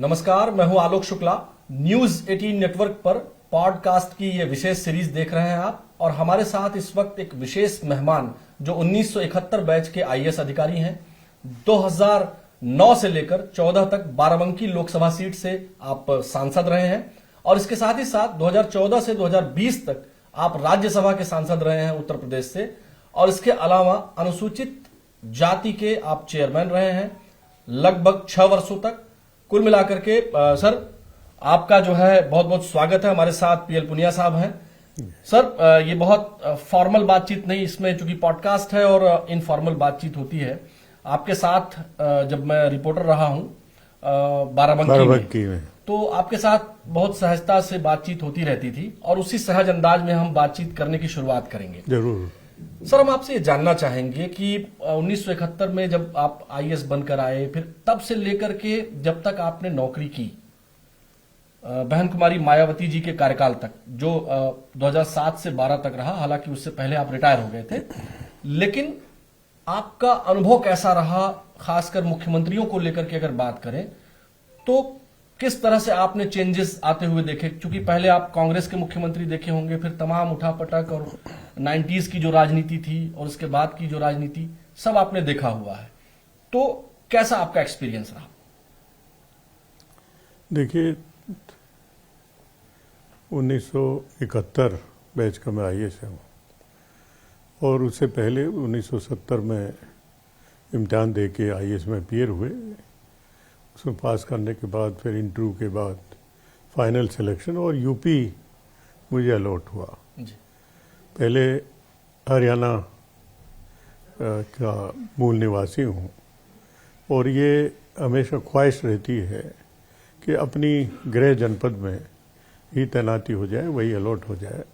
नमस्कार, मैं हूं आलोक शुक्ला। न्यूज 18 नेटवर्क पर पॉडकास्ट की ये विशेष सीरीज देख रहे हैं आप, और हमारे साथ इस वक्त एक विशेष मेहमान जो 1971 बैच के आईएएस अधिकारी हैं। 2009 से लेकर 14 तक बाराबंकी लोकसभा सीट से आप सांसद रहे हैं, और इसके साथ ही साथ 2014 से 2020 तक आप राज्यसभा के सांसद रहे हैं उत्तर प्रदेश से, और इसके अलावा अनुसूचित जाति के आप चेयरमैन रहे हैं लगभग 6 वर्षों तक। कुल मिलाकर के सर, आपका जो है बहुत बहुत स्वागत है। हमारे साथ पीएल पुनिया साहब हैं। सर, ये बहुत फॉर्मल बातचीत नहीं, इसमें चूंकि पॉडकास्ट है और इनफॉर्मल बातचीत होती है। आपके साथ जब मैं रिपोर्टर रहा हूं बाराबंकी में, तो आपके साथ बहुत सहजता से बातचीत होती रहती थी, और उसी सहज अंदाज में हम बातचीत करने की शुरुआत करेंगे। जरूर सर, हम आपसे ये जानना चाहेंगे कि 1971 में जब आप आईएएस बनकर आए, फिर तब से लेकर के जब तक आपने नौकरी की बहन कुमारी मायावती जी के कार्यकाल तक, जो 2007 से 12 तक रहा, हालांकि उससे पहले आप रिटायर हो गए थे, लेकिन आपका अनुभव कैसा रहा? खासकर मुख्यमंत्रियों को लेकर के अगर बात करें तो किस तरह से आपने चेंजेस आते हुए देखे? क्योंकि पहले आप कांग्रेस के मुख्यमंत्री देखे होंगे, फिर तमाम उठापटक और 90s की जो राजनीति थी और उसके बाद की जो राजनीति, सब आपने देखा हुआ है। तो कैसा आपका एक्सपीरियंस रहा? देखिए, 1971 बैच का मैं आईएएस हूँ, और उससे पहले 1970 में इम्तिहान दे के आईएएस में अपीयर हुए। उसमें पास करने के बाद फिर इंटरव्यू के बाद फाइनल सिलेक्शन, और यूपी मुझे अलॉट हुआ जी। पहले हरियाणा का मूल निवासी हूँ, और ये हमेशा ख्वाहिश रहती है कि अपनी गृह जनपद में ही तैनाती हो जाए, वही अलॉट हो जाए।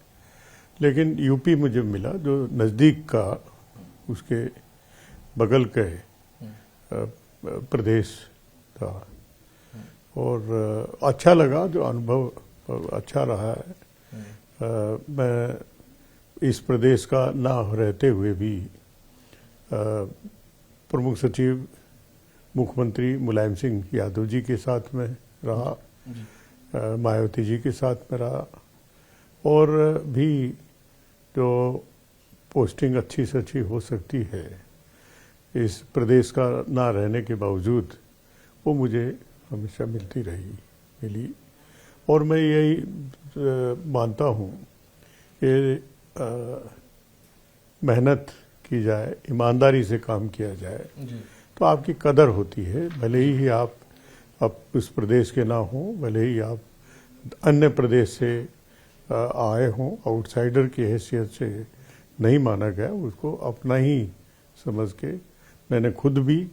लेकिन यूपी मुझे मिला, जो नज़दीक का, उसके बगल के प्रदेश था, और अच्छा लगा, जो अनुभव अच्छा रहा है। मैं इस प्रदेश का ना रहते हुए भी प्रमुख सचिव मुख्यमंत्री मुलायम सिंह यादव जी के साथ में रहा, मायावती जी के साथ में रहा, और भी जो पोस्टिंग अच्छी से अच्छी हो सकती है इस प्रदेश का ना रहने के बावजूद, वो मुझे हमेशा मिली। और मैं यही मानता हूँ कि मेहनत की जाए, ईमानदारी से काम किया जाए, तो आपकी कदर होती है। भले ही आप अब उस प्रदेश के ना हों, भले ही आप अन्य प्रदेश से आए हों, आउटसाइडर की हैसियत से नहीं माना गया, उसको अपना ही समझ के मैंने खुद भी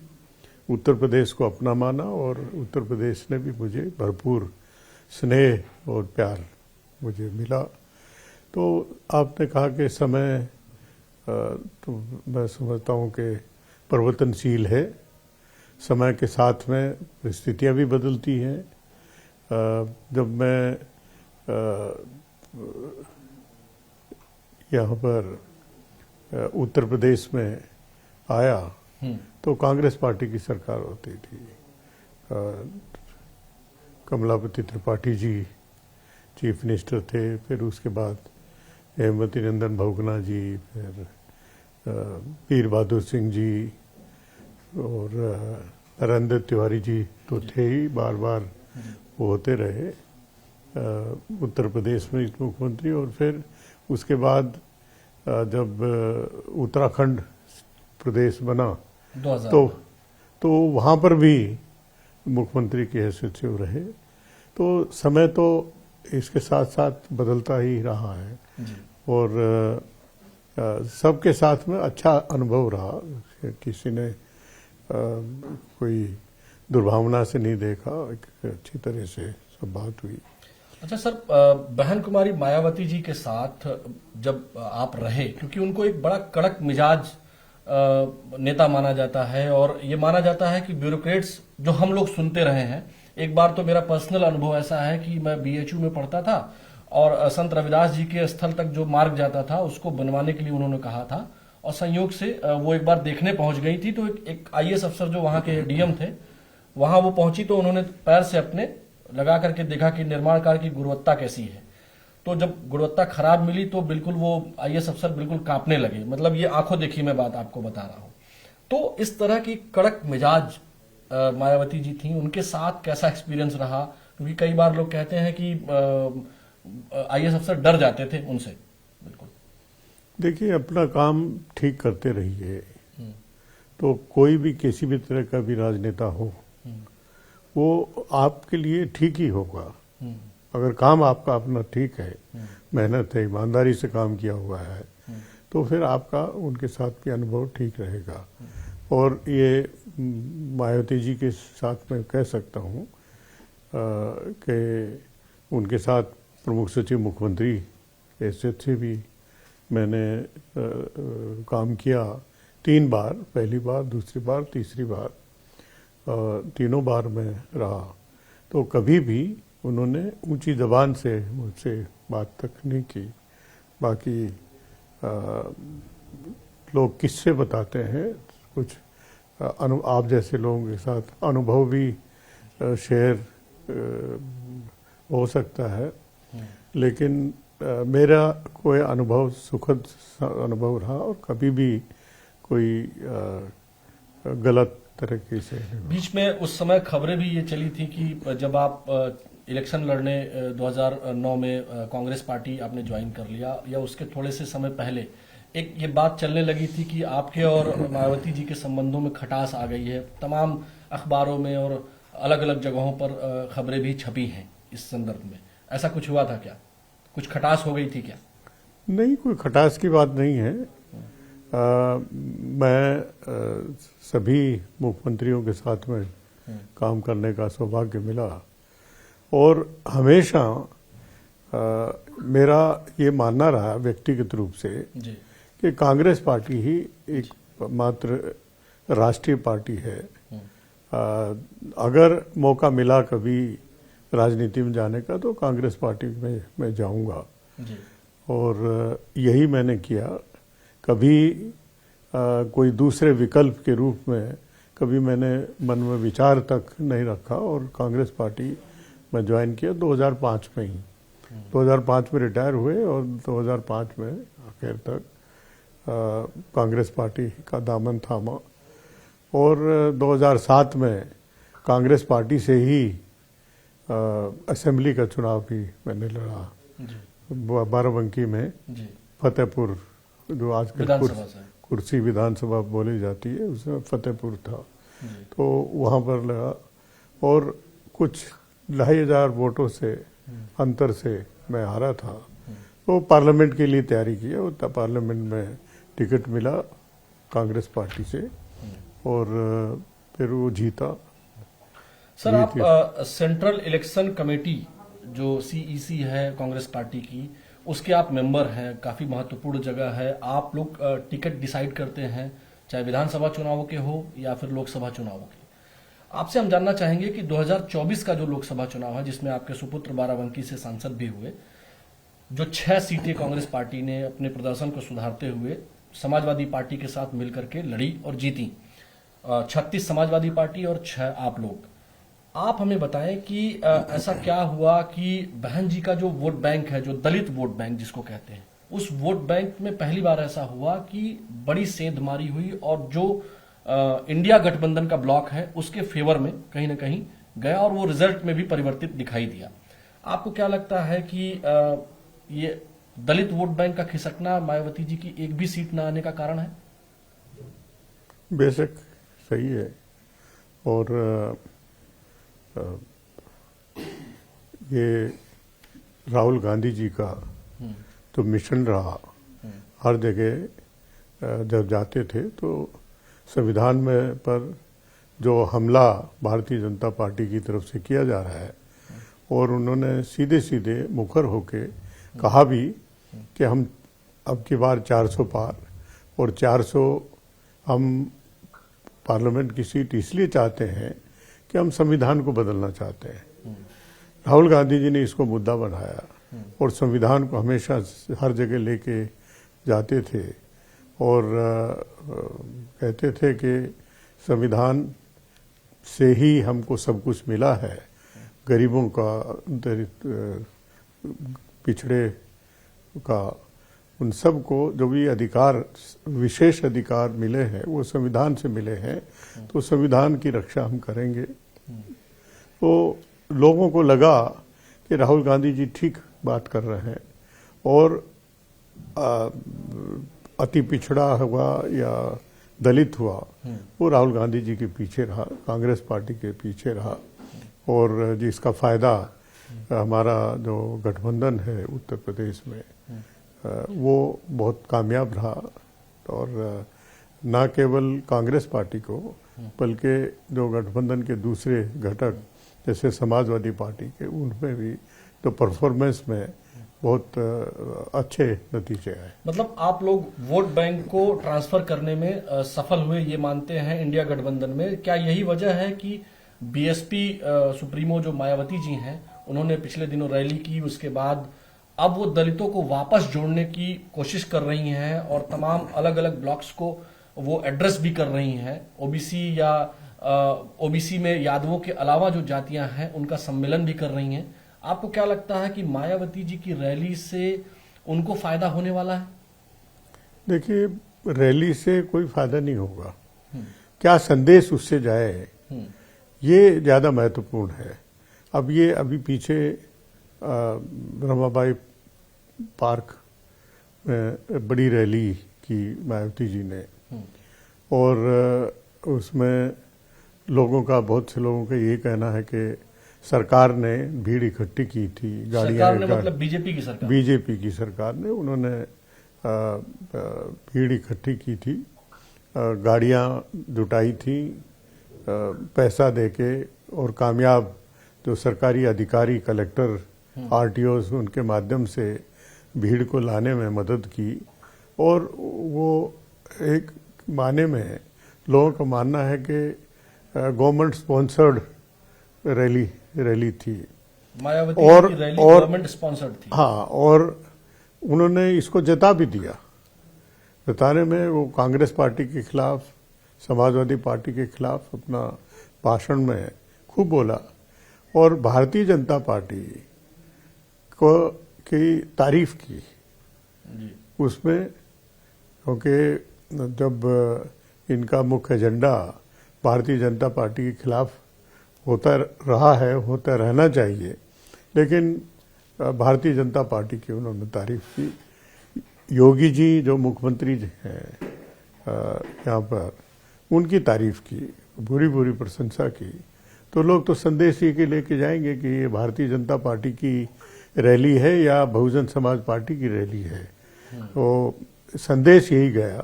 उत्तर प्रदेश को अपना माना, और उत्तर प्रदेश ने भी मुझे भरपूर स्नेह और प्यार मुझे मिला। तो आपने कहा कि समय, तो मैं समझता हूँ कि परिवर्तनशील है। समय के साथ में परिस्थितियाँ भी बदलती हैं। जब मैं यहाँ पर उत्तर प्रदेश में आया तो कांग्रेस पार्टी की सरकार होती थी। कमलापति त्रिपाठी जी चीफ मिनिस्टर थे, फिर उसके बाद हेमवती नंदन बहुगुणा जी, फिर वीर बहादुर सिंह जी, और नरेंद्र तिवारी जी तो थे ही, बार बार वो होते रहे उत्तर प्रदेश में मुख्यमंत्री। और फिर उसके बाद जब उत्तराखंड प्रदेश बना तो वहाँ पर भी मुख्यमंत्री की हैसियत से रहे। तो समय तो इसके साथ साथ बदलता ही रहा है, और सबके साथ में अच्छा अनुभव रहा। किसी ने कोई दुर्भावना से नहीं देखा, अच्छी तरह से सब बात हुई। अच्छा सर, बहन कुमारी मायावती जी के साथ जब आप रहे, क्योंकि उनको एक बड़ा कड़क मिजाज नेता माना जाता है, और ये माना जाता है कि ब्यूरोक्रेट्स जो हम लोग सुनते रहे हैं। एक बार तो मेरा पर्सनल अनुभव ऐसा है कि मैं बीएचयू में पढ़ता था, और संत रविदास जी के स्थल तक जो मार्ग जाता था उसको बनवाने के लिए उन्होंने कहा था, और संयोग से वो एक बार देखने पहुंच गई थी। तो एक आईएएस अफसर जो वहां के डीएम थे, वहां वो पहुंची तो उन्होंने पैर से अपने लगा करके देखा कि निर्माण कार्य की गुणवत्ता कैसी है। तो जब गुणवत्ता खराब मिली तो बिल्कुल वो आईएएस अफसर बिल्कुल कांपने लगे। मतलब ये आंखों देखी मैं बात आपको बता रहा हूं। तो इस तरह की कड़क मिजाज मायावती जी थी, उनके साथ कैसा एक्सपीरियंस रहा? क्योंकि कई बार लोग कहते हैं कि आईएएस अफसर डर जाते थे उनसे। बिल्कुल देखिए, अपना काम ठीक करते रहिए तो कोई भी किसी भी तरह का भी राजनेता हो वो आपके लिए ठीक ही होगा। अगर काम आपका अपना ठीक है, मेहनत है, ईमानदारी से काम किया हुआ है, तो फिर आपका उनके साथ भी अनुभव ठीक रहेगा। और ये मायावती जी के साथ मैं कह सकता हूँ कि उनके साथ प्रमुख सचिव मुख्यमंत्री हैसियत से भी मैंने काम किया 3 बार, पहली बार, दूसरी बार, तीसरी बार, तीनों बार मैं रहा। तो कभी भी उन्होंने ऊंची जबान से मुझसे बात तक नहीं की। बाकी लोग किस्से बताते हैं, कुछ आप जैसे लोगों के साथ अनुभव भी शेयर हो सकता है, लेकिन मेरा कोई अनुभव सुखद अनुभव रहा और कभी भी कोई गलत तरीके से। बीच में उस समय खबरें भी ये चली थी कि जब आप इलेक्शन लड़ने 2009 में कांग्रेस पार्टी आपने ज्वाइन कर लिया, या उसके थोड़े से समय पहले एक ये बात चलने लगी थी कि आपके और मायावती जी के संबंधों में खटास आ गई है। तमाम अखबारों में और अलग अलग जगहों पर खबरें भी छपी हैं इस संदर्भ में। ऐसा कुछ हुआ था क्या? कुछ खटास हो गई थी क्या? नहीं, कोई खटास की बात नहीं है। मैं सभी मुख्यमंत्रियों के साथ में काम करने का सौभाग्य मिला और हमेशा मेरा ये मानना रहा व्यक्तिगत रूप से जी। कि कांग्रेस पार्टी ही एक मात्र राष्ट्रीय पार्टी है। अगर मौका मिला कभी राजनीति में जाने का तो कांग्रेस पार्टी में मैं जाऊंगा जी। और यही मैंने किया। कभी कोई दूसरे विकल्प के रूप में कभी मैंने मन में विचार तक नहीं रखा और कांग्रेस पार्टी में ज्वाइन किया 2005 में ही। 2005 में रिटायर हुए और 2005 में आखिर तक कांग्रेस पार्टी का दामन थामा और 2007 में कांग्रेस पार्टी से ही असेंबली का चुनाव भी मैंने लड़ा बाराबंकी में। जी। फतेहपुर, जो आजकल विधानसभा से। कुर्सी विधानसभा बोली जाती है, उसमें फतेहपुर था, तो वहाँ पर लगा और कुछ 2,500 वोटों से अंतर से मैं हारा था। तो पार्लियामेंट के लिए तैयारी की और पार्लियामेंट में टिकट मिला कांग्रेस पार्टी से और फिर वो जीता। सर, आप सेंट्रल इलेक्शन कमेटी जो सीईसी है कांग्रेस पार्टी की, उसके आप मेंबर हैं। काफी महत्वपूर्ण जगह है। आप लोग टिकट डिसाइड करते हैं, चाहे विधानसभा चुनावों के हो या फिर लोकसभा चुनावों के। आपसे हम जानना चाहेंगे कि 2024 का जो लोकसभा चुनाव है, जिसमें आपके सुपुत्र बाराबंकी से सांसद भी हुए, जो 6 सीटें कांग्रेस पार्टी ने अपने प्रदर्शन को सुधारते हुए समाजवादी पार्टी के साथ मिलकर के लड़ी और जीती। 36 समाजवादी पार्टी और 6 आप लोग। आप हमें बताएं कि ऐसा क्या हुआ कि बहन जी का जो वोट बैंक है, जो दलित वोट बैंक जिसको कहते हैं, उस वोट बैंक में पहली बार ऐसा हुआ कि बड़ी सेंधमारी हुई और जो इंडिया गठबंधन का ब्लॉक है उसके फेवर में कहीं ना कहीं गया और वो रिजल्ट में भी परिवर्तित दिखाई दिया। आपको क्या लगता है कि ये दलित वोट बैंक का खिसकना मायावती जी की एक भी सीट न आने का कारण है? बेशक सही है। और ये राहुल गांधी जी का तो मिशन रहा। हर जगह जब जाते थे तो संविधान में पर जो हमला भारतीय जनता पार्टी की तरफ से किया जा रहा है, और उन्होंने सीधे सीधे मुखर होके कहा भी कि हम अब की बार 400 पार, और 400 हम पार्लियामेंट की सीट इसलिए चाहते हैं कि हम संविधान को बदलना चाहते हैं। राहुल गांधी जी ने इसको मुद्दा बनाया और संविधान को हमेशा हर जगह लेके जाते थे और कहते थे कि संविधान से ही हमको सब कुछ मिला है, गरीबों का, पिछड़े का, उन सब को जो भी अधिकार, विशेष अधिकार मिले हैं वो संविधान से मिले हैं, तो संविधान की रक्षा हम करेंगे। तो लोगों को लगा कि राहुल गांधी जी ठीक बात कर रहे हैं, और अति पिछड़ा हुआ या दलित हुआ वो राहुल गांधी जी के पीछे रहा, कांग्रेस पार्टी के पीछे रहा, और जिसका फायदा हमारा जो गठबंधन है उत्तर प्रदेश में वो बहुत कामयाब रहा। और न केवल कांग्रेस पार्टी को बल्कि जो गठबंधन के दूसरे घटक जैसे समाजवादी पार्टी के, उनमें भी तो परफॉर्मेंस में बहुत अच्छे नतीजे आए। मतलब आप लोग वोट बैंक को ट्रांसफर करने में सफल हुए ये मानते हैं इंडिया गठबंधन में। क्या यही वजह है कि बीएसपी सुप्रीमो जो मायावती जी हैं उन्होंने पिछले दिनों रैली की, उसके बाद अब वो दलितों को वापस जोड़ने की कोशिश कर रही हैं और तमाम अलग अलग ब्लॉक्स को वो एड्रेस भी कर रही हैं, ओबीसी या ओबीसी में यादवों के अलावा जो जातियां हैं उनका सम्मेलन भी कर रही हैं। आपको क्या लगता है कि मायावती जी की रैली से उनको फायदा होने वाला है? देखिए, रैली से कोई फायदा नहीं होगा, क्या संदेश उससे जाए ये ज्यादा महत्वपूर्ण है। अब ये अभी पीछे रमाबाई पार्क में बड़ी रैली की मायावती जी ने, और उसमें लोगों का, बहुत से लोगों का ये कहना है कि सरकार ने भीड़ इकट्ठी की थी, सरकार ने मतलब बीजेपी की सरकार, बीजेपी की सरकार ने, उन्होंने भीड़ इकट्ठी की थी, गाड़ियां जुटाई थी पैसा देके, और कामयाब जो सरकारी अधिकारी, कलेक्टर, आरटीओ, उनके माध्यम से भीड़ को लाने में मदद की। और वो एक माने में लोगों का मानना है कि गवर्नमेंट स्पॉन्सर्ड रैली थी, मायावती की रैली गवर्नमेंट स्पॉन्सर्ड थी। हाँ, और उन्होंने इसको जता भी दिया। जताने में वो कांग्रेस पार्टी के खिलाफ, समाजवादी पार्टी के खिलाफ अपना भाषण में खूब बोला, और भारतीय जनता पार्टी को की तारीफ की उसमें, क्योंकि जब इनका मुख्य एजेंडा भारतीय जनता पार्टी के खिलाफ होता रहा है, होता रहना चाहिए, लेकिन भारतीय जनता पार्टी की उन्होंने तारीफ की। योगी जी जो मुख्यमंत्री हैं यहाँ पर, उनकी तारीफ की, बुरी बुरी प्रशंसा की। तो लोग तो संदेश ये के लेके जाएंगे कि ये भारतीय जनता पार्टी की रैली है या बहुजन समाज पार्टी की रैली है। तो संदेश यही गया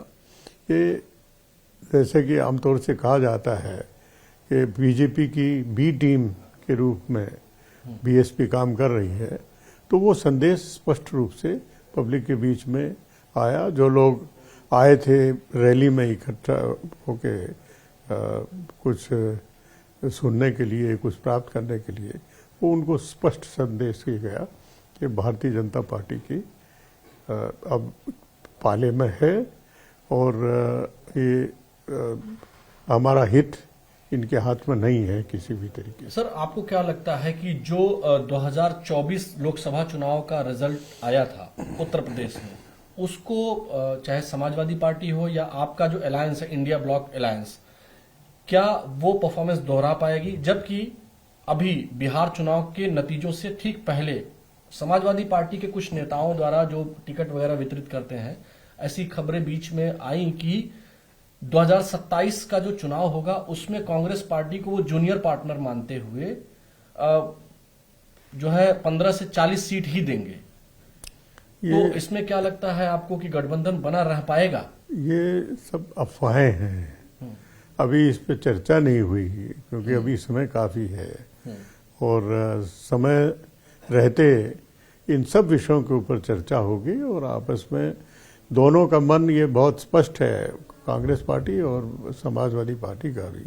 कि जैसे कि आमतौर से कहा जाता है कि बीजेपी की बी टीम के रूप में बीएसपी काम कर रही है, तो वो संदेश स्पष्ट रूप से पब्लिक के बीच में आया। जो लोग आए थे रैली में इकट्ठा होके कुछ सुनने के लिए, कुछ प्राप्त करने के लिए, वो उनको स्पष्ट संदेश दिया गया कि भारतीय जनता पार्टी की अब पाले में है, और ये हमारा हित इनके हाथ में नहीं है किसी भी तरीके से। सर, आपको क्या लगता है कि जो 2024 लोकसभा चुनाव का रिजल्ट आया था उत्तर प्रदेश में, उसको चाहे समाजवादी पार्टी हो या आपका जो अलायंस है इंडिया ब्लॉक अलायंस, क्या वो परफॉर्मेंस दोहरा पाएगी? जबकि अभी बिहार चुनाव के नतीजों से ठीक पहले समाजवादी पार्टी के कुछ नेताओं द्वारा जो टिकट वगैरह वितरित करते हैं, ऐसी खबरें बीच में आई कि 2027 का जो चुनाव होगा उसमें कांग्रेस पार्टी को वो जूनियर पार्टनर मानते हुए जो है 15 से 40 सीट ही देंगे। तो इसमें क्या लगता है आपको कि गठबंधन बना रह पाएगा? ये सब अफवाहें हैं, अभी इस पे चर्चा नहीं हुई क्योंकि अभी समय काफी है, और समय रहते इन सब विषयों के ऊपर चर्चा होगी, और आपस में दोनों का मन ये बहुत स्पष्ट है, कांग्रेस पार्टी और समाजवादी पार्टी का भी,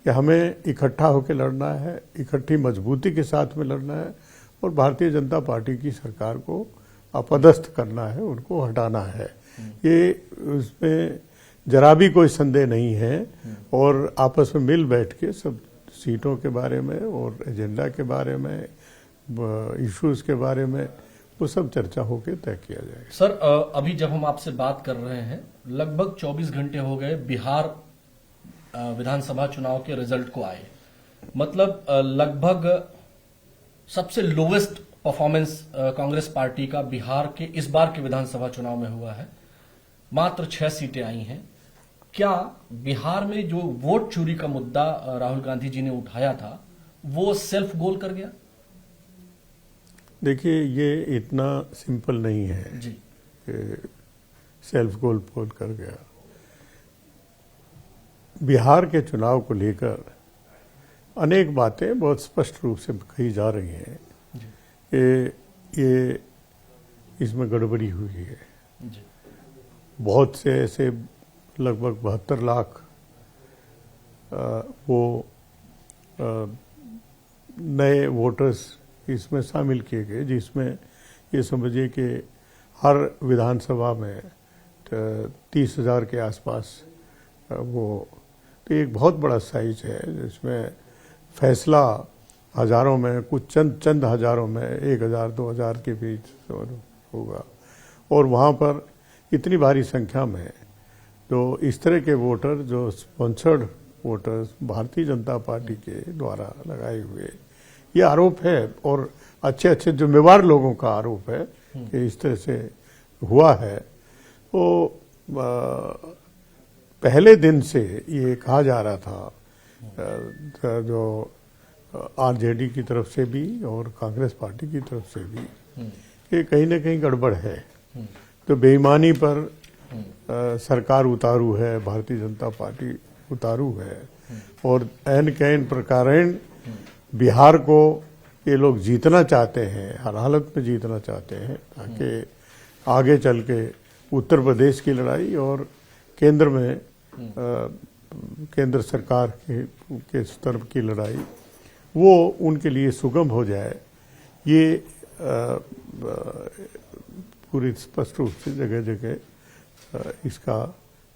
कि हमें इकट्ठा होकर लड़ना है, इकट्ठी मजबूती के साथ में लड़ना है, और भारतीय जनता पार्टी की सरकार को अपदस्थ करना है, उनको हटाना है। ये उसमें जरा भी कोई संदेह नहीं है और आपस में मिल बैठ के सब सीटों के बारे में और एजेंडा के बारे में, इश्यूज के बारे में वो सब चर्चा होकर तय किया जाएगा। सर, अभी जब हम आपसे बात कर रहे हैं लगभग 24 घंटे हो गए बिहार विधानसभा चुनाव के रिजल्ट को आए, मतलब लगभग सबसे लोवेस्ट परफॉर्मेंस कांग्रेस पार्टी का बिहार के इस बार के विधानसभा चुनाव में हुआ है। मात्र 6 सीटें आई हैं। क्या बिहार में जो वोट चोरी का मुद्दा राहुल गांधी जी ने उठाया था वो सेल्फ गोल कर गया? देखिए, ये इतना सिंपल नहीं है जी कि सेल्फ गोल पोल कर गया। बिहार के चुनाव को लेकर अनेक बातें बहुत स्पष्ट रूप से कही जा रही हैं कि ये इसमें गड़बड़ी हुई है। जी। बहुत से ऐसे लगभग 72 लाख वो नए वोटर्स इसमें शामिल किए गए, जिसमें ये समझिए कि हर विधानसभा में 30,000 के आसपास वो, तो एक बहुत बड़ा साइज है जिसमें फैसला हजारों में, कुछ चंद हजारों में, 1,000 2,000 के बीच होगा। और वहाँ पर इतनी भारी संख्या में जो इस तरह के वोटर, जो sponsored voters Bharatiya Janata party के द्वारा लगाए हुए, ये आरोप है और अच्छे अच्छे जिम्मेवार लोगों का आरोप है कि इस तरह से हुआ है। तो पहले दिन से ये कहा जा रहा था जो आरजेडी की तरफ से भी और कांग्रेस पार्टी की तरफ से भी कि कहीं ना कहीं गड़बड़ है, तो बेईमानी पर सरकार उतारू है, भारतीय जनता पार्टी उतारू है और एन कैन प्रकारेण बिहार को ये लोग जीतना चाहते हैं, हर हालत में जीतना चाहते हैं ताकि आगे चल के उत्तर प्रदेश की लड़ाई और केंद्र में केंद्र सरकार के स्तर की लड़ाई वो उनके लिए सुगम हो जाए। ये पूरी स्पष्ट रूप से जगह जगह इसका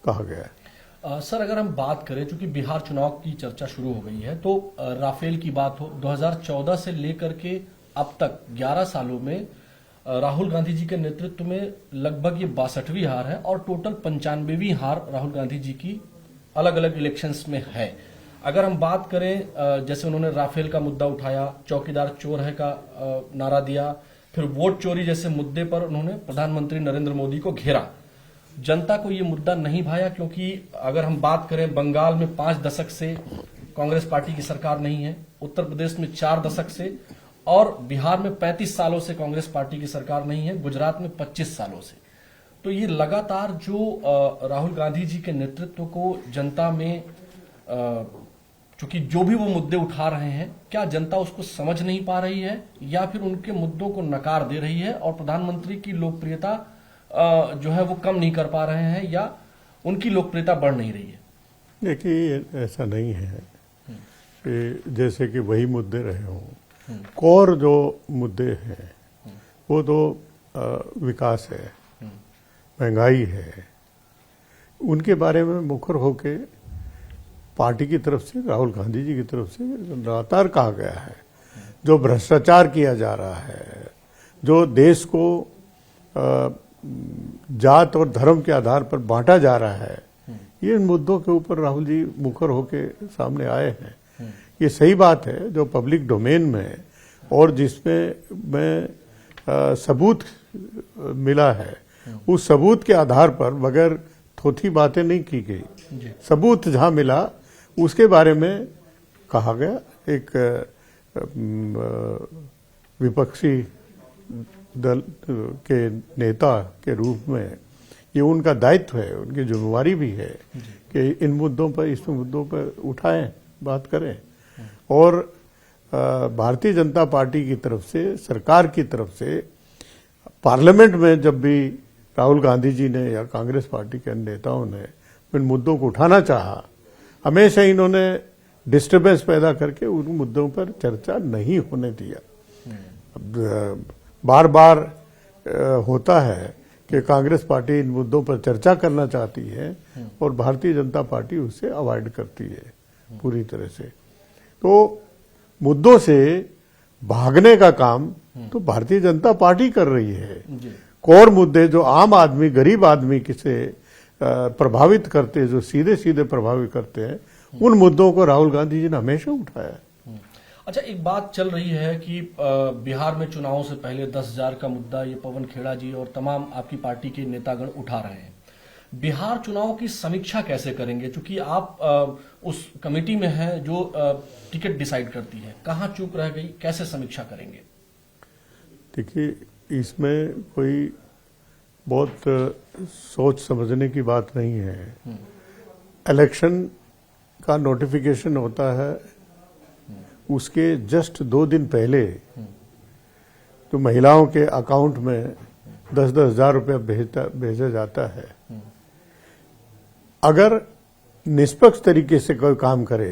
कहा गया है। सर, अगर हम बात करें, चूंकि बिहार चुनाव की चर्चा शुरू हो गई है, तो राफेल की बात हो, 2014 से लेकर के अब तक 11 सालों में राहुल गांधी जी के नेतृत्व में लगभग ये 62वीं हार है और टोटल 95वीं हार राहुल गांधी जी की अलग अलग इलेक्शंस में है। अगर हम बात करें, जैसे उन्होंने राफेल का मुद्दा उठाया, चौकीदार चोर है का नारा दिया, फिर वोट चोरी जैसे मुद्दे पर उन्होंने प्रधानमंत्री नरेंद्र मोदी को घेरा। जनता को ये मुद्दा नहीं भाया, क्योंकि अगर हम बात करें, बंगाल में 5 दशक से कांग्रेस पार्टी की सरकार नहीं है, उत्तर प्रदेश में 4 दशक से और बिहार में 35 सालों से कांग्रेस पार्टी की सरकार नहीं है, गुजरात में 25 सालों से। तो ये लगातार जो राहुल गांधी जी के नेतृत्व को जनता में, चूंकि जो भी वो मुद्दे उठा रहे हैं, क्या जनता उसको समझ नहीं पा रही है या फिर उनके मुद्दों को नकार दे रही है और प्रधानमंत्री की लोकप्रियता जो है वो कम नहीं कर पा रहे हैं या उनकी लोकप्रियता बढ़ नहीं रही है? देखिए, ऐसा नहीं है कि जैसे कि वही मुद्दे रहे हों। कोर जो मुद्दे हैं वो तो विकास है, महंगाई है, उनके बारे में मुखर होके पार्टी की तरफ से, राहुल गांधी जी की तरफ से लगातार कहा गया है। जो भ्रष्टाचार किया जा रहा है, जो देश को जात और धर्म के आधार पर बांटा जा रहा है, ये इन मुद्दों के ऊपर राहुल जी मुखर होके सामने आए हैं। ये सही बात है जो पब्लिक डोमेन में और जिसमें मैं सबूत मिला है, उस सबूत के आधार पर बगैर थोथी बातें नहीं की गई। सबूत जहां मिला उसके बारे में कहा गया। एक विपक्षी दल के नेता के रूप में ये उनका दायित्व है, उनकी जिम्मेवारी भी है कि इन मुद्दों पर, इस मुद्दों पर उठाएं, बात करें। और भारतीय जनता पार्टी की तरफ से, सरकार की तरफ से पार्लियामेंट में जब भी राहुल गांधी जी ने या कांग्रेस पार्टी के अन्य नेताओं ने इन मुद्दों को उठाना चाहा, हमेशा इन्होंने डिस्टर्बेंस पैदा करके उन मुद्दों पर चर्चा नहीं होने दिया। बार बार होता है कि कांग्रेस पार्टी इन मुद्दों पर चर्चा करना चाहती है और भारतीय जनता पार्टी उससे अवॉइड करती है पूरी तरह से। तो मुद्दों से भागने का काम तो भारतीय जनता पार्टी कर रही है। कोर मुद्दे जो आम आदमी, गरीब आदमी से प्रभावित करते, जो सीधे सीधे प्रभावित करते हैं, उन मुद्दों को राहुल गांधी जी ने हमेशा उठाया है। अच्छा, एक बात चल रही है कि बिहार में चुनावों से पहले 10,000 का मुद्दा ये पवन खेड़ा जी और तमाम आपकी पार्टी के नेतागण उठा रहे हैं। बिहार चुनाव की समीक्षा कैसे करेंगे, क्योंकि आप उस कमेटी में हैं जो टिकट डिसाइड करती है, कहां चूक रह गई, कैसे समीक्षा करेंगे? देखिए, इसमें कोई बहुत सोच समझने की बात नहीं है। इलेक्शन का नोटिफिकेशन होता है, उसके जस्ट 2 दिन पहले तो महिलाओं के अकाउंट में 10-10 हजार रुपया भेजा जाता है। अगर निष्पक्ष तरीके से कोई काम करे,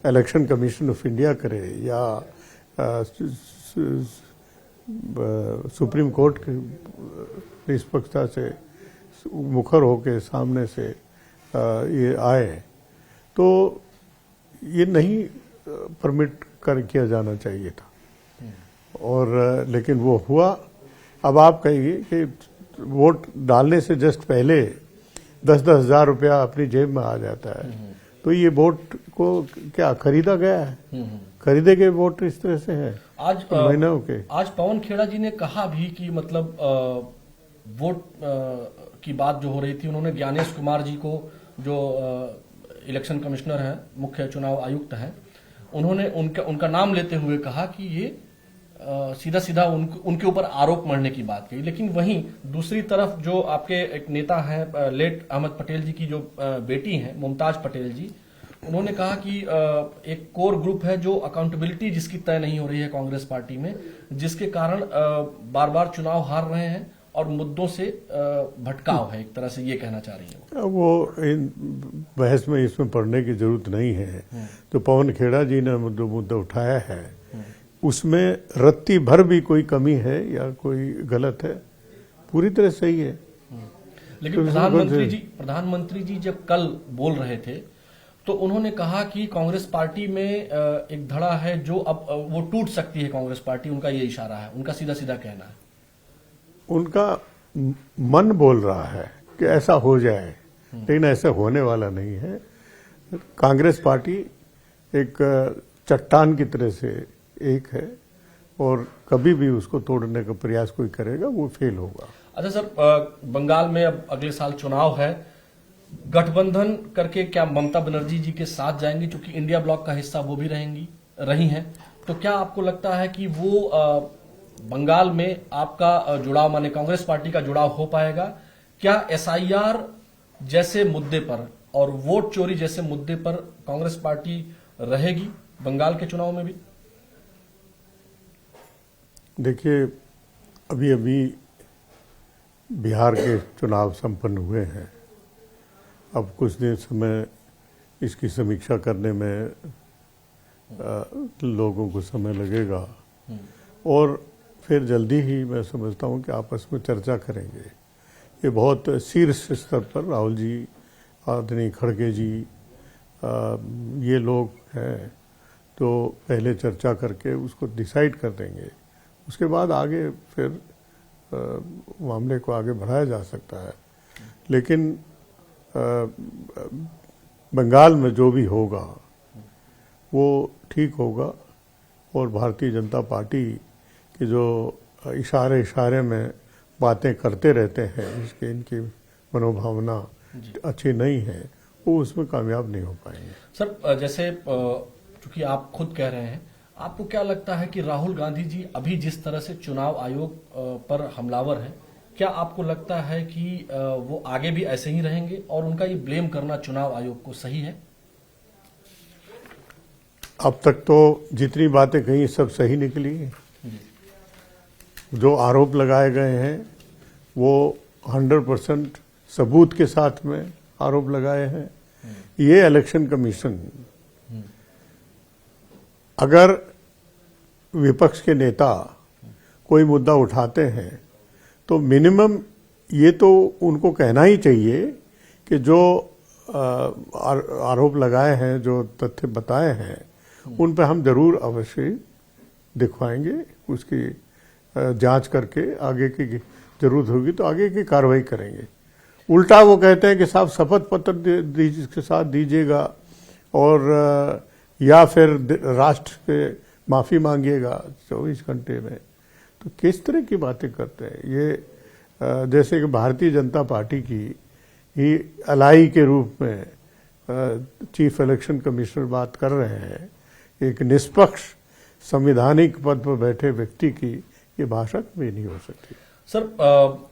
इलेक्शन कमीशन ऑफ इंडिया करे या सुप्रीम कोर्ट की निष्पक्षता से मुखर होके सामने से ये आए, तो ये नहीं परमिट किया जाना चाहिए था। और लेकिन वो हुआ। अब आप कहिए कि वोट डालने से जस्ट पहले 10-10 हजार रुपया अपनी जेब में आ जाता है, तो ये वोट को क्या खरीदा गया है? खरीदे गए वोट इस तरह से है आज महीनों के। आज पवन खेड़ा जी ने कहा भी कि मतलब वोट की बात जो हो रही थी, उन्होंने ज्ञानेश कुमार जी को, जो इलेक्शन कमिश्नर हैं, मुख्य चुनाव आयुक्त हैं, उन्होंने उनका नाम लेते हुए कहा कि ये सीधा सीधा उनके ऊपर आरोप मढ़ने की बात कही। लेकिन वहीं दूसरी तरफ जो आपके एक नेता हैं, लेट अहमद पटेल जी की जो बेटी हैं मुमताज पटेल जी, उन्होंने कहा कि एक कोर ग्रुप है जो अकाउंटेबिलिटी जिसकी तय नहीं हो रही है कांग्रेस पार्टी में, जिसके कारण बार बार चुनाव हार रहे हैं और मुद्दों से भटकाव है, एक तरह से ये कहना चाह रही है। वो इन बहस में इसमें पढ़ने की जरूरत नहीं है। तो पवन खेड़ा जी ने जो मुद्दा उठाया है, उसमें रत्ती भर भी कोई कमी है या कोई गलत है, पूरी तरह सही है। लेकिन प्रधानमंत्री जी जब कल बोल रहे थे तो उन्होंने कहा कि कांग्रेस पार्टी में एक धड़ा है जो अब वो टूट सकती है कांग्रेस पार्टी, उनका ये इशारा है, उनका सीधा सीधा कहना है। उनका मन बोल रहा है कि ऐसा हो जाए, लेकिन ऐसा होने वाला नहीं है। कांग्रेस पार्टी एक चट्टान की तरह से एक है और कभी भी उसको तोड़ने का प्रयास कोई करेगा वो फेल होगा। अच्छा सर, बंगाल में अब अगले साल चुनाव है, गठबंधन करके क्या ममता बनर्जी जी के साथ जाएंगी, क्योंकि इंडिया ब्लॉक का हिस्सा वो भी रही हैं, तो क्या आपको लगता है कि वो बंगाल में आपका जुड़ाव, माने कांग्रेस पार्टी का जुड़ाव हो पाएगा? क्या एसआईआर जैसे मुद्दे पर और वोट चोरी जैसे मुद्दे पर कांग्रेस पार्टी रहेगी बंगाल के चुनाव में भी? देखिए, अभी अभी बिहार के चुनाव संपन्न हुए हैं। अब कुछ दिन समय इसकी समीक्षा करने में लोगों को समय लगेगा और फिर जल्दी ही मैं समझता हूं कि आपस में चर्चा करेंगे। ये बहुत शीर्ष स्तर पर राहुल जी, आदरणीय खड़गे जी, ये लोग हैं, तो पहले चर्चा करके उसको डिसाइड कर देंगे। उसके बाद आगे फिर मामले को आगे बढ़ाया जा सकता है। लेकिन बंगाल में जो भी होगा वो ठीक होगा और भारतीय जनता पार्टी की जो इशारे में बातें करते रहते हैं, इसके इनकी मनोभावना अच्छी नहीं है, वो उसमें कामयाब नहीं हो पाएंगे। सर, जैसे चूंकि आप खुद कह रहे हैं, आपको क्या लगता है कि राहुल गांधी जी अभी जिस तरह से चुनाव आयोग पर हमलावर हैं, क्या आपको लगता है कि वो आगे भी ऐसे ही रहेंगे और उनका ये ब्लेम करना चुनाव आयोग को सही है? अब तक तो जितनी बातें कही सब सही निकली है। जो आरोप लगाए गए हैं वो 100% सबूत के साथ में आरोप लगाए हैं। ये इलेक्शन कमीशन अगर विपक्ष के नेता कोई मुद्दा उठाते हैं तो मिनिमम ये तो उनको कहना ही चाहिए कि जो आरोप लगाए हैं, जो तथ्य बताए हैं, उन पर हम जरूर अवश्य दिखवाएंगे, उसकी जांच करके आगे की जरूरत होगी तो आगे की कार्रवाई करेंगे। उल्टा वो कहते हैं कि साहब शपथ पत्र के साथ दीजिएगा और या फिर राष्ट्र से माफी मांगिएगा 24 घंटे में। तो किस तरह की बातें करते हैं ये? जैसे कि भारतीय जनता पार्टी की ही अलाई के रूप में चीफ इलेक्शन कमिश्नर बात कर रहे हैं, एक निष्पक्ष संवैधानिक पद पर बैठे व्यक्ति की ये भाषा भी नहीं हो सकती। सर,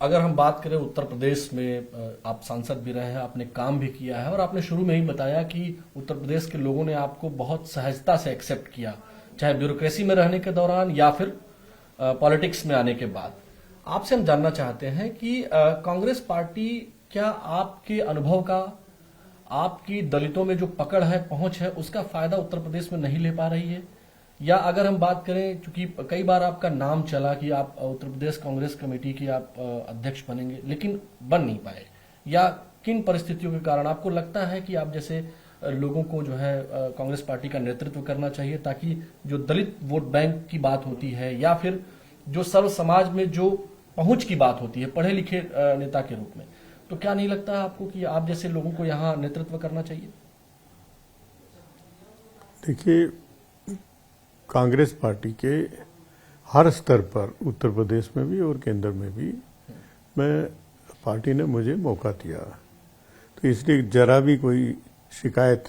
अगर हम बात करें उत्तर प्रदेश में, आप सांसद भी रहे हैं, आपने काम भी किया है और आपने शुरू में ही बताया कि उत्तर प्रदेश के लोगों ने आपको बहुत सहजता से एक्सेप्ट किया, चाहे ब्यूरोक्रेसी में रहने के दौरान या फिर पॉलिटिक्स में आने के बाद। आपसे हम जानना चाहते हैं कि कांग्रेस पार्टी क्या आपके अनुभव का, आपकी दलितों में जो पकड़ है, पहुंच है, उसका फायदा उत्तर प्रदेश में नहीं ले पा रही है? या अगर हम बात करें, चूंकि कई बार आपका नाम चला कि आप उत्तर प्रदेश कांग्रेस कमेटी की आप अध्यक्ष बनेंगे, लेकिन बन नहीं पाए, या किन परिस्थितियों के कारण आपको लगता है कि आप जैसे लोगों को जो है कांग्रेस पार्टी का नेतृत्व करना चाहिए, ताकि जो दलित वोट बैंक की बात होती है या फिर जो सर्व समाज में जो पहुंच की बात होती है पढ़े लिखे नेता के रूप में, तो क्या नहीं लगता आपको कि आप जैसे लोगों को यहाँ नेतृत्व करना चाहिए? देखिए, कांग्रेस पार्टी के हर स्तर पर उत्तर प्रदेश में भी और केंद्र में भी पार्टी ने मुझे मौका दिया, तो इसलिए जरा भी कोई शिकायत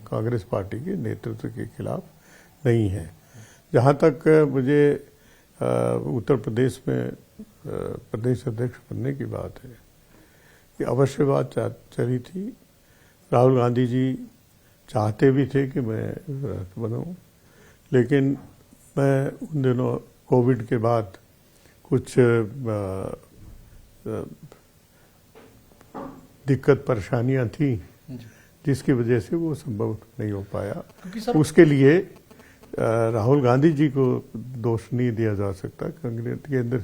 कांग्रेस पार्टी के नेतृत्व के खिलाफ नहीं है। जहाँ तक मुझे उत्तर प्रदेश में प्रदेश अध्यक्ष बनने की बात है, ये अवश्य बात चली थी। राहुल गांधी जी चाहते भी थे कि मैं बनूं, लेकिन मैं उन दिनों कोविड के बाद कुछ दिक्कत परेशानियां थी, जिसकी वजह से वो संभव नहीं हो पाया। उसके लिए राहुल गांधी जी को दोष नहीं दिया जा सकता, कांग्रेस के अंदर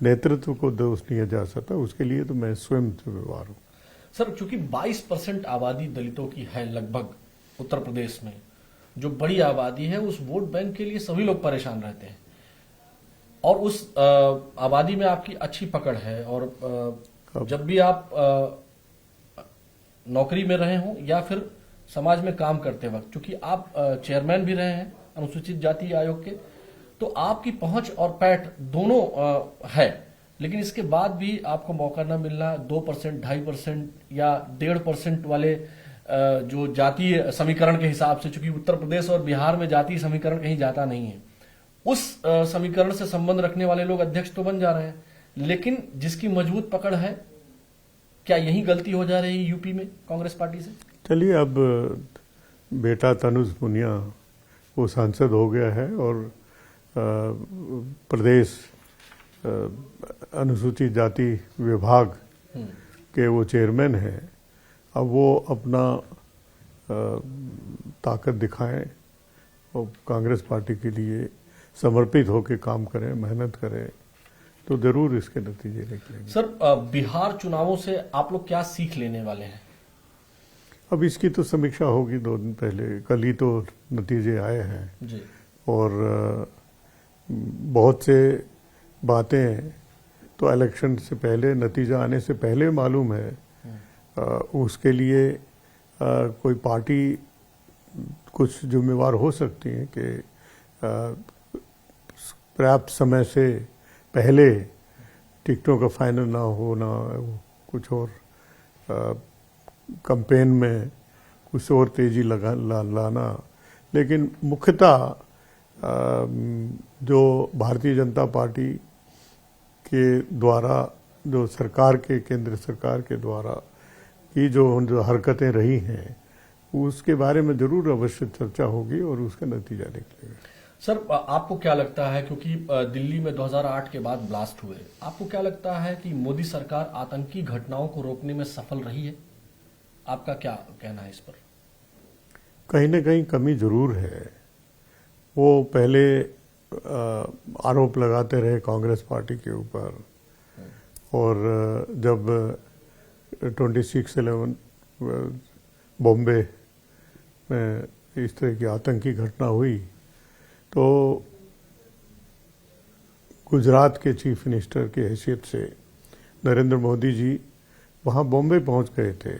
नेतृत्व को दोष नहीं जा सकता, उसके लिए तो मैं स्वयं जिम्मेवार हूँ। सर, चूंकि 22% आबादी दलितों की है लगभग उत्तर प्रदेश में, जो बड़ी आबादी है, उस वोट बैंक के लिए सभी लोग परेशान रहते हैं, और उस आबादी में आपकी अच्छी पकड़ है, और जब भी आप नौकरी में रहे हों या फिर समाज में काम करते वक्त, चूंकि आप चेयरमैन भी रहे हैं अनुसूचित जाति आयोग के, तो आपकी पहुंच और पैठ दोनों है, लेकिन इसके बाद भी आपको मौका न मिलना 2%, 2.5% या 1.5% वाले जो जातीय समीकरण के हिसाब से, चूंकि उत्तर प्रदेश और बिहार में जातीय समीकरण कहीं जाता नहीं है, उस समीकरण से संबंध रखने वाले लोग अध्यक्ष तो बन जा रहे हैं, लेकिन जिसकी मजबूत पकड़ है, क्या यही गलती हो जा रही है यूपी में कांग्रेस पार्टी से? चलिए, अब बेटा तनुज पुनिया वो सांसद हो गया है और प्रदेश अनुसूचित जाति विभाग के वो चेयरमैन हैं। अब वो अपना ताकत दिखाएं और कांग्रेस पार्टी के लिए समर्पित होकर काम करें, मेहनत करें, तो जरूर इसके नतीजे निकलेंगे। सर, बिहार चुनावों से आप लोग क्या सीख लेने वाले हैं? अब इसकी तो समीक्षा होगी 2 दिन पहले, कल ही तो नतीजे आए हैं जी। और बहुत से बातें तो इलेक्शन से पहले, नतीजा आने से पहले मालूम है। उसके लिए कोई पार्टी कुछ जिम्मेवार हो सकती है कि पर्याप्त समय से पहले टिकटों का फाइनल ना होना, कुछ और कैंपेन में कुछ और तेजी लाना, लेकिन मुख्यतः जो भारतीय जनता पार्टी के द्वारा, जो सरकार के, केंद्र सरकार के द्वारा की जो हरकतें रही हैं, उसके बारे में जरूर अवश्य चर्चा होगी और उसका नतीजा निकलेगा। सर, आपको क्या लगता है, क्योंकि दिल्ली में 2008 के बाद ब्लास्ट हुए, आपको क्या लगता है कि मोदी सरकार आतंकी घटनाओं को रोकने में सफल रही है? आपका क्या कहना है इस पर? कहीं ना कहीं कमी जरूर है। वो पहले आरोप लगाते रहे कांग्रेस पार्टी के ऊपर, और जब 26/11 बॉम्बे में इस तरह की आतंकी घटना हुई तो गुजरात के चीफ मिनिस्टर की हैसियत से नरेंद्र मोदी जी वहाँ बॉम्बे पहुँच गए थे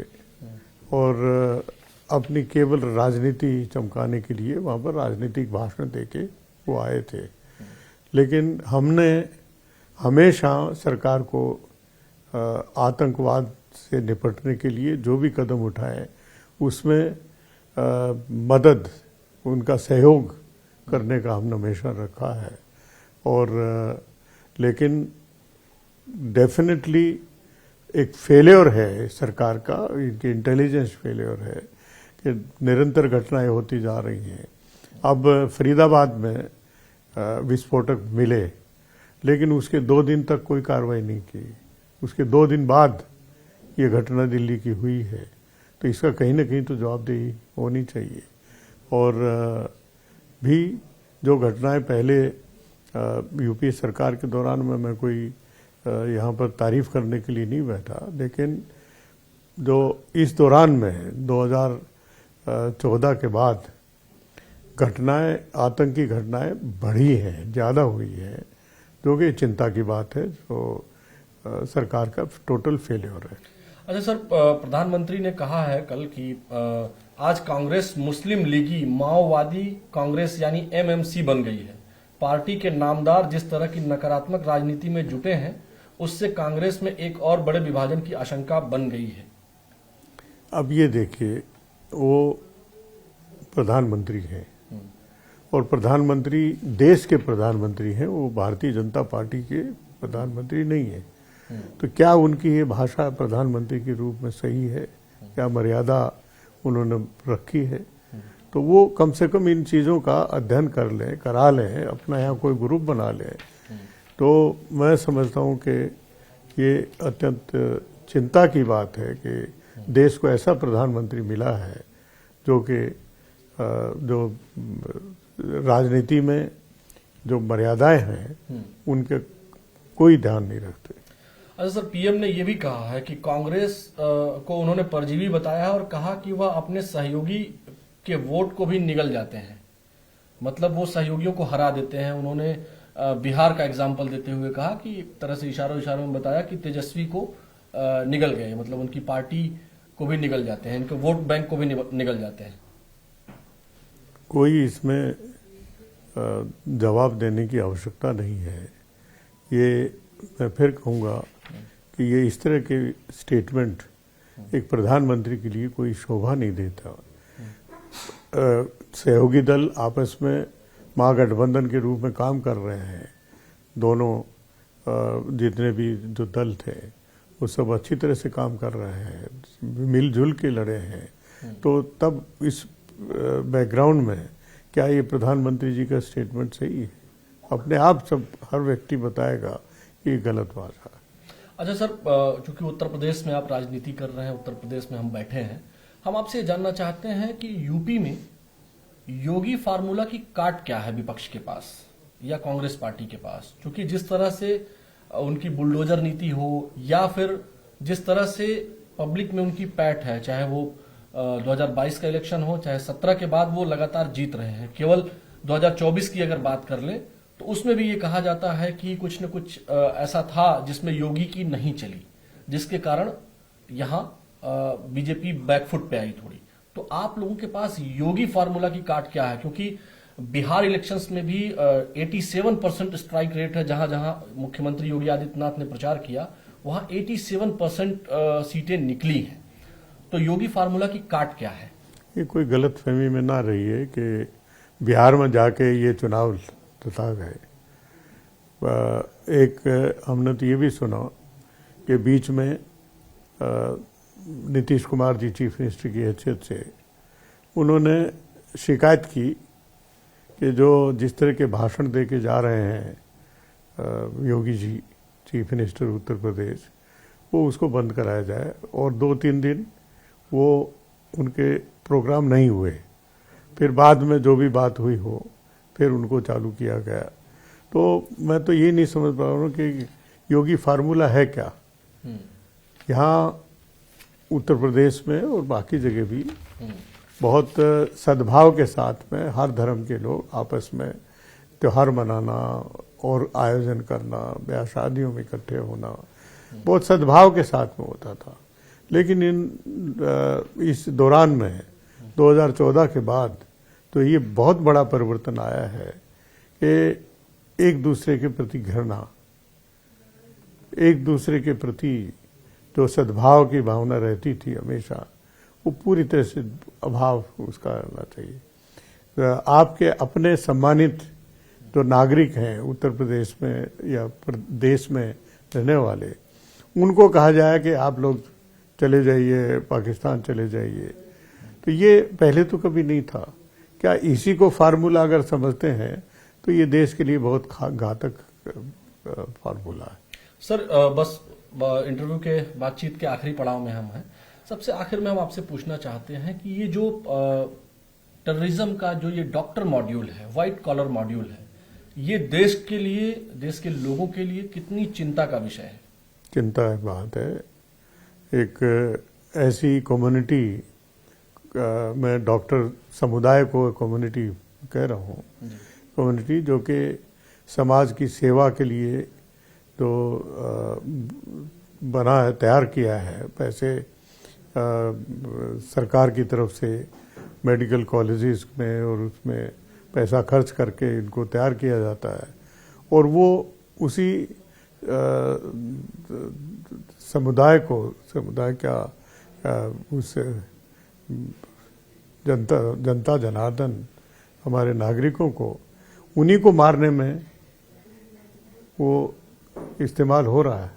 और अपनी केवल राजनीति चमकाने के लिए वहाँ पर राजनीतिक भाषण देके वो आए थे। लेकिन हमने हमेशा सरकार को आतंकवाद से निपटने के लिए जो भी कदम उठाए उसमें मदद, उनका सहयोग करने का हमने हमेशा रखा है। और लेकिन डेफिनेटली एक फेलियर है सरकार का, इनकी इंटेलिजेंस फेलियर है कि निरंतर घटनाएं होती जा रही हैं। अब फरीदाबाद में विस्फोटक मिले लेकिन उसके 2 दिन तक कोई कार्रवाई नहीं की, उसके 2 दिन बाद ये घटना दिल्ली की हुई है। तो इसका कहीं ना कहीं तो जवाबदेही होनी चाहिए। और भी जो घटनाएं पहले यूपी सरकार के दौरान में मैं कोई यहाँ पर तारीफ करने के लिए नहीं बैठा, लेकिन जो इस दौरान में 2014 के बाद घटनाएं, आतंकी घटनाएं बढ़ी हैं, ज़्यादा हुई है, जो कि चिंता की बात है, जो सरकार का टोटल फेलियर है। अच्छा सर, प्रधानमंत्री ने कहा है कल कि आज कांग्रेस मुस्लिम लीगी माओवादी कांग्रेस यानी एमएमसी बन गई है। पार्टी के नामदार जिस तरह की नकारात्मक राजनीति में जुटे हैं उससे कांग्रेस में एक और बड़े विभाजन की आशंका बन गई है। अब ये देखिए, वो प्रधानमंत्री हैं और प्रधानमंत्री देश के प्रधानमंत्री हैं, वो भारतीय जनता पार्टी के प्रधानमंत्री नहीं है। तो क्या उनकी ये भाषा प्रधानमंत्री के रूप में सही है? क्या मर्यादा उन्होंने रखी है? तो वो कम से कम इन चीज़ों का अध्ययन कर लें, करा लें, अपना यहाँ कोई ग्रुप बना लें। तो मैं समझता हूँ कि ये अत्यंत चिंता की बात है कि देश को ऐसा प्रधानमंत्री मिला है जो कि जो राजनीति में जो मर्यादाएं हैं उनके कोई ध्यान नहीं रखते। अच्छा सर, पीएम ने यह भी कहा है कि कांग्रेस को उन्होंने परजीवी बताया है और कहा कि वह अपने सहयोगी के वोट को भी निगल जाते हैं, मतलब वो सहयोगियों को हरा देते हैं। उन्होंने बिहार का एग्जाम्पल देते हुए कहा कि एक तरह से इशारों में बताया कि तेजस्वी को निगल गए, मतलब उनकी पार्टी को भी निगल जाते हैं, इनके वोट बैंक को भी निगल जाते हैं। कोई इसमें जवाब देने की आवश्यकता नहीं है। ये मैं फिर कहूँगा कि ये इस तरह के स्टेटमेंट एक प्रधानमंत्री के लिए कोई शोभा नहीं देता। सहयोगी दल आपस में महागठबंधन के रूप में काम कर रहे हैं, दोनों जितने भी जो दल थे वो सब अच्छी तरह से काम कर रहे हैं, मिलजुल के लड़े हैं। तो तब इस बैकग्राउंड में क्या ये प्रधानमंत्री जी का स्टेटमेंट सही है? अपने आप सब हर व्यक्ति बताएगा कि ये गलत बात है। अच्छा सर, चूंकि उत्तर प्रदेश में आप राजनीति कर रहे हैं, उत्तर प्रदेश में हम बैठे हैं, हम आपसे जानना चाहते हैं कि यूपी में योगी फार्मूला की काट क्या है विपक्ष के पास या कांग्रेस पार्टी के पास? क्योंकि जिस तरह से उनकी बुलडोजर नीति हो या फिर जिस तरह से पब्लिक में उनकी पैठ है, चाहे वो 2022 का इलेक्शन हो चाहे 17 के बाद, वो लगातार जीत रहे हैं। केवल 2024 की अगर बात कर ले तो उसमें भी ये कहा जाता है कि कुछ न कुछ ऐसा था जिसमें योगी की नहीं चली, जिसके कारण यहाँ बीजेपी बैकफुट पे आई थोड़ी। तो आप लोगों के पास योगी फार्मूला की काट क्या है? क्योंकि बिहार इलेक्शंस में भी 87% स्ट्राइक रेट है। जहां जहां मुख्यमंत्री योगी आदित्यनाथ ने प्रचार किया वहां 87% सीटें निकली हैं। तो योगी फार्मूला की काट क्या है? ये कोई गलत फहमी में ना रही है कि बिहार में जाके ये चुनाव जिता गए। एक हमने तो ये भी सुना कि बीच में नीतीश कुमार जी चीफ मिनिस्टर की हैसियत से उन्होंने शिकायत की कि जो जिस तरह के भाषण दे के जा रहे हैं योगी जी चीफ मिनिस्टर उत्तर प्रदेश, वो उसको बंद कराया जाए। और 2-3 दिन वो उनके प्रोग्राम नहीं हुए, फिर बाद में जो भी बात हुई हो फिर उनको चालू किया गया। तो मैं तो ये नहीं समझ पा रहा हूँ कि योगी फार्मूला है क्या। यहाँ उत्तर प्रदेश में और बाकी जगह भी बहुत सद्भाव के साथ में हर धर्म के लोग आपस में त्योहार मनाना और आयोजन करना, ब्याह शादियों में इकट्ठे होना बहुत सद्भाव के साथ में होता था। लेकिन इस दौरान में 2014 के बाद तो ये बहुत बड़ा परिवर्तन आया है कि एक दूसरे के प्रति घृणा, एक दूसरे के प्रति जो सद्भाव की भावना रहती थी हमेशा, वो पूरी तरह से अभाव उसका रहना चाहिए। आपके अपने सम्मानित जो नागरिक हैं उत्तर प्रदेश में या देश में रहने वाले, उनको कहा जाए कि आप लोग चले जाइए, पाकिस्तान चले जाइए, तो ये पहले तो कभी नहीं था। क्या इसी को फार्मूला अगर समझते हैं तो ये देश के लिए बहुत घातक फार्मूला है। सर बस इंटरव्यू के बातचीत के आखिरी पड़ाव में हम हैं। सबसे आखिर में हम आपसे पूछना चाहते हैं कि ये जो टेररिज्म का जो ये डॉक्टर मॉड्यूल है, व्हाइट कॉलर मॉड्यूल है, ये देश के लिए, देश के लोगों के लिए कितनी चिंता का विषय है? चिंता की बात है। एक ऐसी कम्युनिटी, मैं डॉक्टर समुदाय को कम्युनिटी कह रहा हूँ, कम्युनिटी जो कि समाज की सेवा के लिए तो बना है, तैयार किया है, पैसे सरकार की तरफ से मेडिकल कॉलेजेस में और उसमें पैसा खर्च करके इनको तैयार किया जाता है, और वो उसी समुदाय का उस जनता जनार्दन हमारे नागरिकों को, उन्हीं को मारने में वो इस्तेमाल हो रहा है।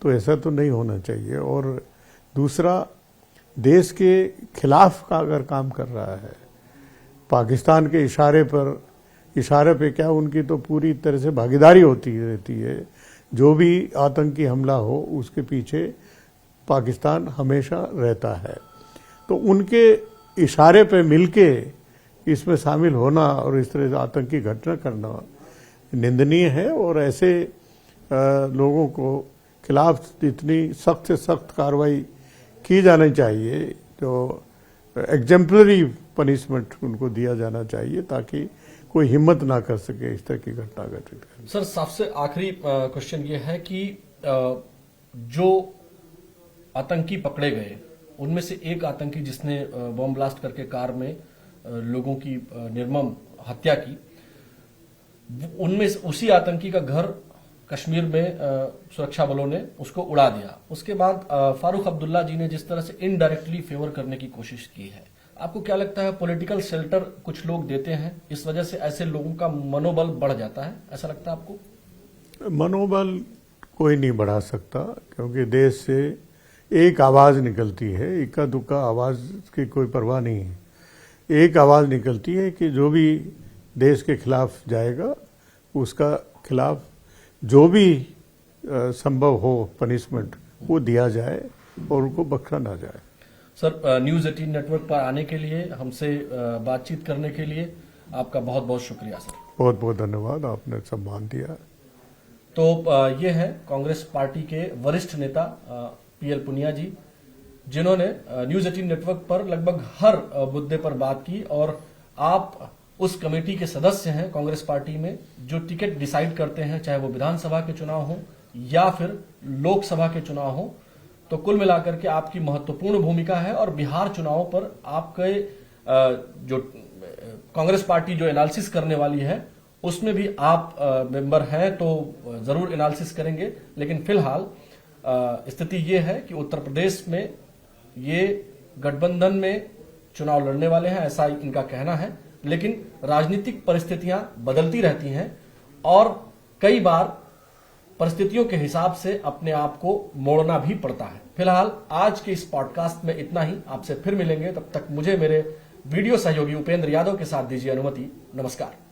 तो ऐसा तो नहीं होना चाहिए। और दूसरा, देश के खिलाफ का अगर काम कर रहा है, पाकिस्तान के इशारे पे क्या, उनकी तो पूरी तरह से भागीदारी होती रहती है। जो भी आतंकी हमला हो उसके पीछे पाकिस्तान हमेशा रहता है। तो उनके इशारे पे मिलके इसमें शामिल होना और इस तरह से आतंकी घटना करना निंदनीय है। और ऐसे लोगों को खिलाफ इतनी सख्त से सख्त कार्रवाई की जानी चाहिए, जो एग्जेम्पलरी पनिशमेंट उनको दिया जाना चाहिए, ताकि कोई हिम्मत ना कर सके इस तरह की घटना घटित करने। सर सबसे आखिरी क्वेश्चन ये है कि जो आतंकी पकड़े गए, उनमें से एक आतंकी जिसने बॉम्ब ब्लास्ट करके कार में लोगों की निर्मम हत्या की, उनमें से उसी आतंकी का घर कश्मीर में सुरक्षा बलों ने उसको उड़ा दिया। उसके बाद फारूक अब्दुल्ला जी ने जिस तरह से इनडायरेक्टली फेवर करने की कोशिश की है, आपको क्या लगता है पॉलिटिकल शेल्टर कुछ लोग देते हैं, इस वजह से ऐसे लोगों का मनोबल बढ़ जाता है, ऐसा लगता है आपको? मनोबल कोई नहीं बढ़ा सकता, क्योंकि देश से एक आवाज निकलती है, इक्का दुक्का आवाज की कोई परवाह नहीं है। एक आवाज निकलती है कि जो भी देश के खिलाफ जाएगा उसका खिलाफ जो भी संभव हो पनिशमेंट वो दिया जाए और उनको बख्शा ना जाए। सर न्यूज़ 18 नेटवर्क पर आने के लिए, हमसे बातचीत करने के लिए आपका बहुत बहुत शुक्रिया सर। बहुत बहुत धन्यवाद, आपने सम्मान दिया। तो ये है कांग्रेस पार्टी के वरिष्ठ नेता PL पुनिया जी, जिन्होंने न्यूज़ 18 नेटवर्क पर लगभग हर मुद्दे पर बात की। और आप उस कमेटी के सदस्य हैं कांग्रेस पार्टी में जो टिकट डिसाइड करते हैं, चाहे वो विधानसभा के चुनाव हो या फिर लोकसभा के चुनाव हो। तो कुल मिलाकर के आपकी महत्वपूर्ण भूमिका है। और बिहार चुनावों पर आपके जो कांग्रेस पार्टी जो एनालिसिस करने वाली है, उसमें भी आप मेंबर हैं, तो जरूर एनालिसिस करेंगे। लेकिन फिलहाल स्थिति ये है कि उत्तर प्रदेश में ये गठबंधन में चुनाव लड़ने वाले हैं, ऐसा इनका कहना है। लेकिन राजनीतिक परिस्थितियां बदलती रहती हैं और कई बार परिस्थितियों के हिसाब से अपने आप को मोड़ना भी पड़ता है। फिलहाल आज के इस पॉडकास्ट में इतना ही। आपसे फिर मिलेंगे, तब तक मुझे मेरे वीडियो सहयोगी उपेंद्र यादव के साथ दीजिए अनुमति। नमस्कार।